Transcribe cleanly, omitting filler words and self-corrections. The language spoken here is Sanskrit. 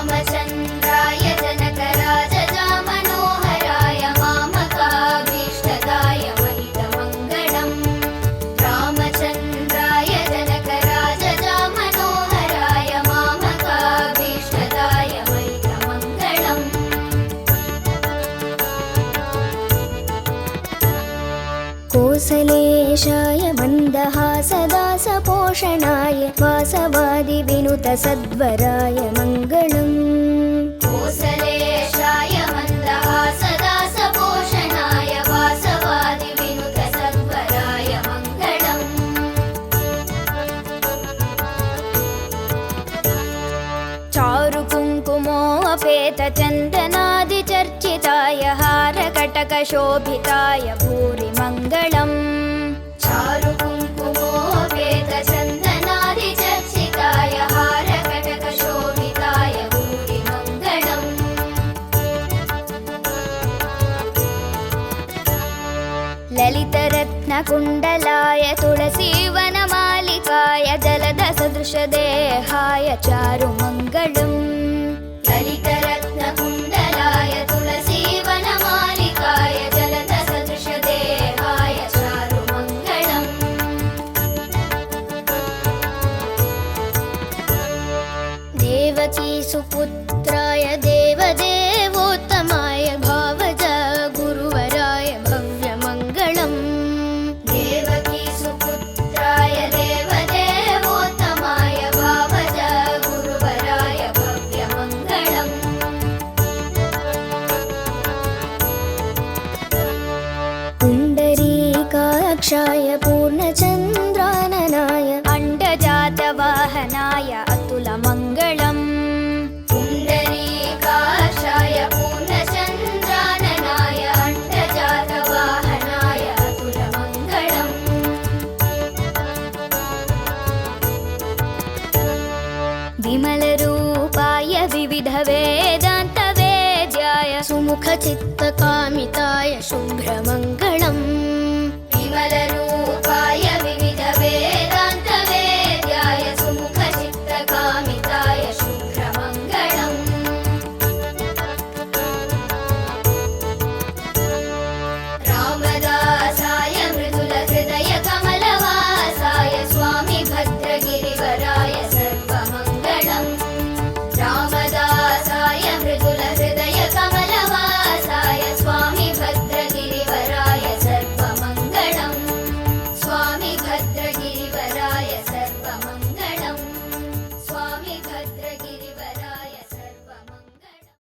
रामचन्द्राय जनकराजजामनोहराय मामकाभीष्टदाय महितमङ्गलम् रामचन्द्राय जनकराजजामनोहराय मामकाभीष्टदाय महितमङ्गलम् कोसलेशाय मन्दहासदासपोषणाय वासवादिविनुतसद्वराय मङ्गलम् कोसलेशाय मन्दहासदासपोषणाय वासवादिविनुतसद्वराय मङ्गलम् चारुकुङ्कुमोऽपेतचन्दनादिचर्चिताय हारकटकशोभिताय भूरि मङ्गलम् चारुकुङ्कुमोऽपेतचन्दनादिचर्चिताय हारकटकशोभिताय भूरि मङ्गलम् ललितरत्नकुण्डलाय तुलसीवनमालिकाय जलदसदृशदेहाय चारुमङ्गलम् ललितरत्नकुण्डलाय तुलसीवनमालिकाय जलदसदृशदेहाय चारुमङ्गलम् देवकीसुपुत्राय देवदेवोत्तमाय भावज गुरुवराय भव्यमङ्गलम् देवकीसुपुत्राय देवदेवोत्तमाय भावज गुरुवराय भव्यमङ्गलम् पुण्डरीकाक्षाय पूर्णचन्द्राननाय अण्डजातवाहनाय अतुलमङ्गलम् पुण्डरीकाक्षाय पूर्णचन्द्राननाय अण्डजातवाहनाय अतुलमङ्गलम् विमलरूपाय विविधवेदान्तवेद्याय सुमुखचित्तकामिताय शुभ्रमङ्गलम् विमलरूपाय